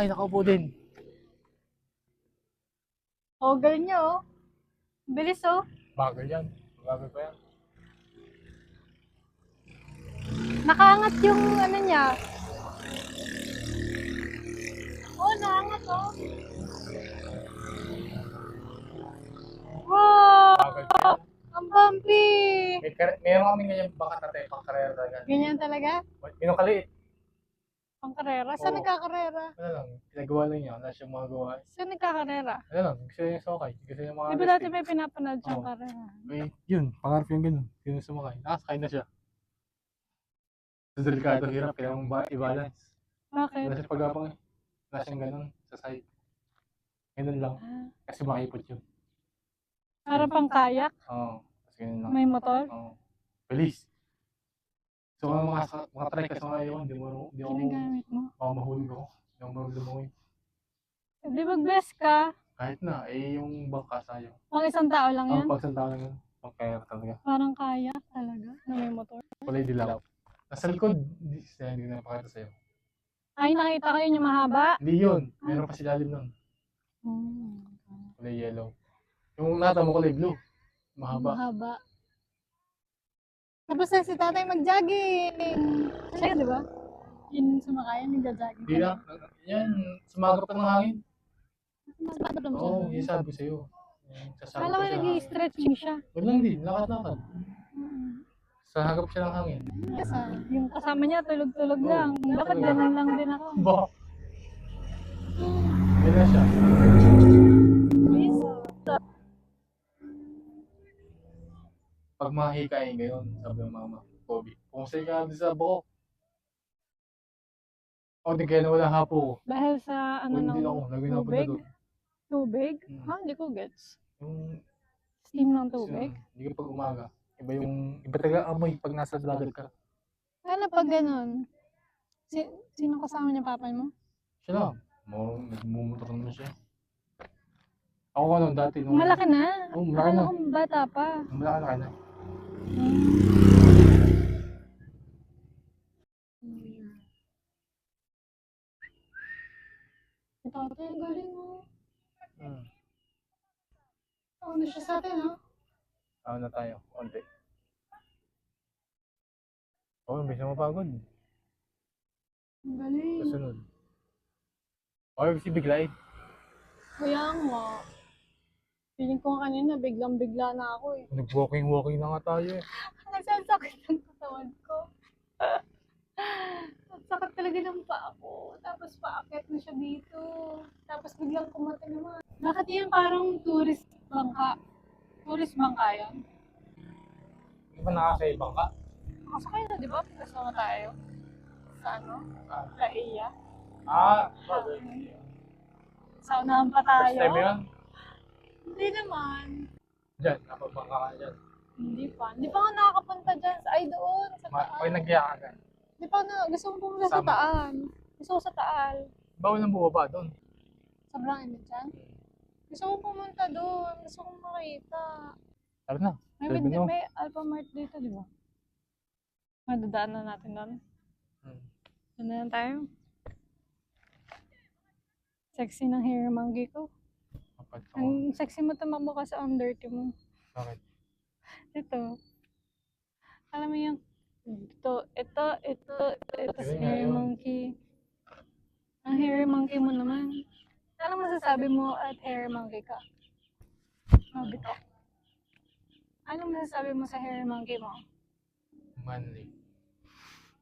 sumakay, nakaupo din. Oh, galing niya, oh. Bilis, oh. Bagal yan. Bagal pa yan. Nakaangat yung ano niya. Oh, nakaangat, oh. Wow! Bagal pa yan. Ang bumpy! Meron kami ganyan baka tatay, pang-karera talaga. Ganyan talaga? Minong kaliit. Pang-karera? Saan Oo. nagkakarera? Ano lang, pinagawa lang niya. Wala siyang mga gawa. Saan nagkakarera? Ano lang, gusto niya yung sumakay. Gusto niya mga Di ba dati may pinapanood siyang Oo. karera? Eh, yun, pangarap yung ganun. Yun yung sumakay. Nakasakay na siya. Sa delikado, hirap. Kaya mong i-balance. Bakit? Wala siya pag-apang eh. Wala siyang ganun sa side. Ganun lang. Ah, Kasi makipot yun. para pang kayak? Oo. Kasi ganun lang. May motor? Oo. Bilis. So, mga try kasi mga yun, di ako Ginagamit mo? mahulog ako. Hindi ako marunong lumangoy. Di mag-best ka? Kahit na, eh yung bangka sa'yo. Pang isang tao lang yan? Ang pagsanda lang yun. Pang-kaya talaga. Parang kayak talaga na may motor? Kulay dilaw. Nasa likod, hindi na napakita sa'yo. Ay, nakita ko yun yung mahaba? Hindi yun. Meron pa si lalim nun. Kulay yellow. Yung nata mo kulay blue. Mahaba. Mahaba. Tapos na si tatay mag-jogging. Siya, di ba? Yun sumakayan, nag-jogging. Hindi lang. Yan, sumagap ka ng hangin. Mas bata mo siya. Oo, yung sabi ko sa'yo. Sasagap Kala ko ka siya ng hangin. nag-i-stretching siya. Wala lang din, lakad-lakad. Sasagap siya ng hangin. Kasi yung kasama niya tulog-tulog Oo, lang. Dapat tulog. ganun lang din ako. Ba? Yan na siya. Pag mahikain ngayon, sabi ng mama, Kobe, kung sa'yo ka din sa buko. O, di kaya nawala hapo ko. Dahil sa ano Kung ng hindi ako, lagi na tubig? doon. Tubig? Hmm. Ha? Hindi ko gets. Yung, Steam ng tubig? hindi ka pag umaga. Iba talaga amoy pag nasa dagat ka. Ano pag ganun? Sino kasama niya, papa mo? Siya lang. Nagmumotor naman siya. Ako ano, dati nung... Malaki na. Oo, malaki na. Akala ko bata pa. Malaki na na. Ito, ang galing mo. Hmm. Ano siya sa atin, ha? Ano na tayo, konti. Oo, imbis na mapagod. Ang galing. Kasunod. Okay, kasi biglain. Kaya nga. Feeling ko kanina, biglang-bigla na ako eh. Nag-walking na nga tayo eh. Nagsasakit ang katawan ko. Ang sakit talaga ng paa ko. Tapos paakyat na siya dito. Tapos biglang kumati naman. Bakit yan parang tourist bangka? Tourist bangka yan? Hindi ba nakakaibang ka? Kasakay na, di ba? Kasama tayo. Sa ano? Sa Iya. Bagay. Sa unahan pa First time tayo. yun? Hindi naman. Diyan, napabangka ka dyan. Hindi pa. Hindi pa nga nakakapunta dyan. Ay, doon. Sa Taal. Pag nagyaya ka dyan. Hindi pa na. Gusto ko pumunta sa Sama. Taal. Gusto ko sa Taal. Bawal ng bumaba doon. Sobrang init dyan. Gusto ko pumunta doon. Gusto ko makita. Tara na. May, Sabi mo. may Alphamart dito, di ba? Madadaan na natin doon. Doon na lang tayo. Sexy ng hair monkey ko. Ang sexy mo tumakbo kasi ang dirty mo. Bakit? Ito. Alam mo yung ito Yun si nga hair yun. monkey. Ang hair monkey mo naman. Ano masasabi mo at hair monkey ka? Mabito. Ano masasabi mo sa hair monkey mo? Manly.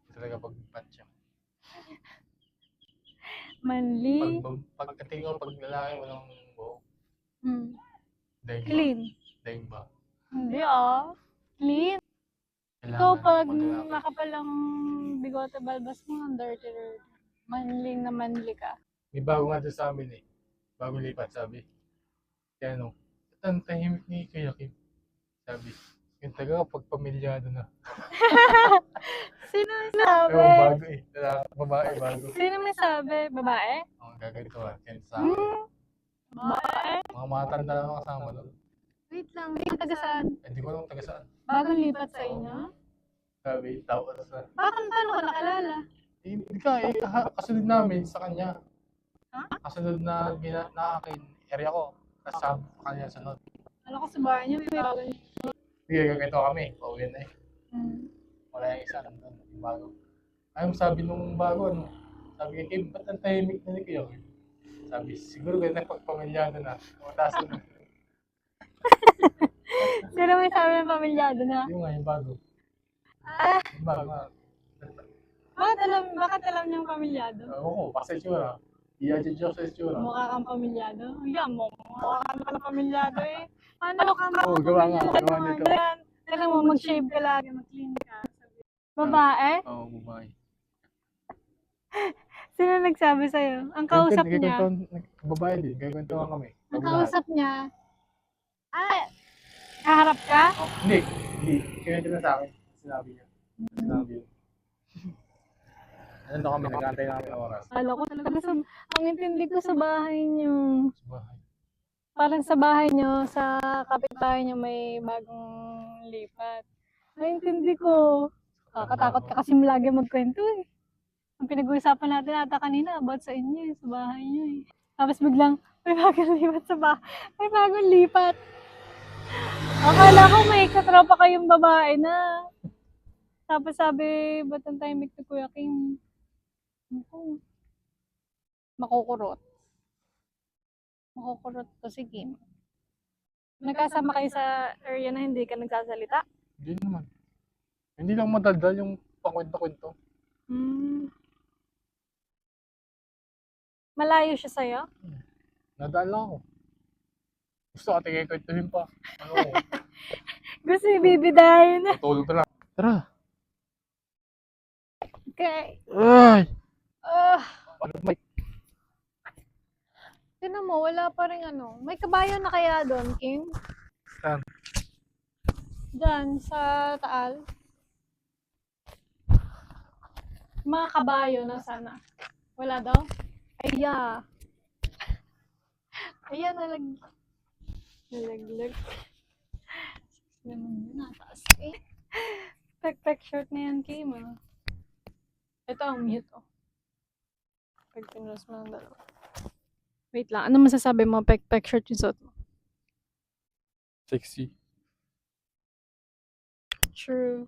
Ito talaga pag-pat siya. Manly. Pagkatingin ko, pag lalaki walang buhok. Daing ba? Clean. Daing ba? Hindi clean. So pag nakapalang bigote balbas mo, ang dirty. Manly na manly ka. May bago nga doon sa amin eh. Bago lipat sabi. Kaya ano, ang tahimik ni Kuya Kim. Sabi, yung taga pag pamilyado na. Sino may sabi? Pero bago eh. Babae bago. Sino may sabi? Babae? Ang gaganito ka. Kaya sa akin. Babae? Mga matanda lang ang kasama doon. Wait lang. Yung taga saan? Hindi ko alam taga saan. Bagong lipat sa inyo? Sabi, tao ka sa... Bakit paano ka nakalala? Hindi ka eh. Kasunod namin sa kanya. Kasunod na na akin, area ko. Tapos sa kanya sunod. Alam ko sa bahay niyo, may bago. Sige, ganito kami. Pauwi na eh. Wala yung isa, nandun, yung bago. Ayun sabi nung bago, ano, sabi kay Kim, ba't ang tahimik na ni Kuya Kim? Sabi, siguro ganyan pagpamilyado na. Mataas na. Sino may sabi ng pamilyado na? Yung nga, yung bago. Ah, Yung bago. bakit alam niyang pamilyado? Oo, kasi tsura. I-adjust ko sa tsura. Mukha kang pamilyado? Yan mo, mukha ka naman pamilyado eh. Ano ka ba? Oo, gawa nga, gawa nito. Kailangan mo mag-shave ka lagi, mag-clean ka. Babae? Oo, babae. Sino nagsabi sa'yo? Ang kausap niya? Babae din, kaya kami. Ang kausap niya? Ah, kaharap ka? Hindi. Kinuwento na sa akin. Sinabi niya. Sinabi niya. Ano kami, nag-aantay na kami ng oras. Alam ko talaga ang intindi ko sa bahay niyo. Sa bahay. Parang sa bahay niyo, sa kapitbahay niyo may bagong lipat. Naintindi ko. Kakatakot ka kasi lagi magkwento eh. Ang pinag-uusapan natin ata kanina about sa inyo, sa bahay niyo eh. Tapos biglang, may bagong lipat sa bahay. May bagong lipat. Akala ko may katropa kayong babae na. Tapos sabi, ba't ang tahimik ni Kuya King? Ako, makukurot. Makukurot to si Kim. Nagkasama kayo sa area na hindi ka nagsasalita? Hindi naman. Hindi lang madaldal yung pakwento-kwento. Malayo siya sa'yo? Nadaan lang ako. Gusto ka tingin kwentuhin pa. Ano ko? Gusto ibibidahin. Tulog na lang. Tara. Okay. Ay! Ano ba? Tinan mo, wala pa rin ano. May kabayo na kaya doon, Kim? Saan? Diyan, sa Taal. Mga kabayo na sana. Wala daw? Aya. Ayan, nalaglag. Naman yun, nataas eh. Pek short na yan, Kim, ah. Ito ang mute, oh. Pag pinulos mo ng dalawa. Wait lang, ano masasabi mo? Pek short yung suot mo? Sexy. True.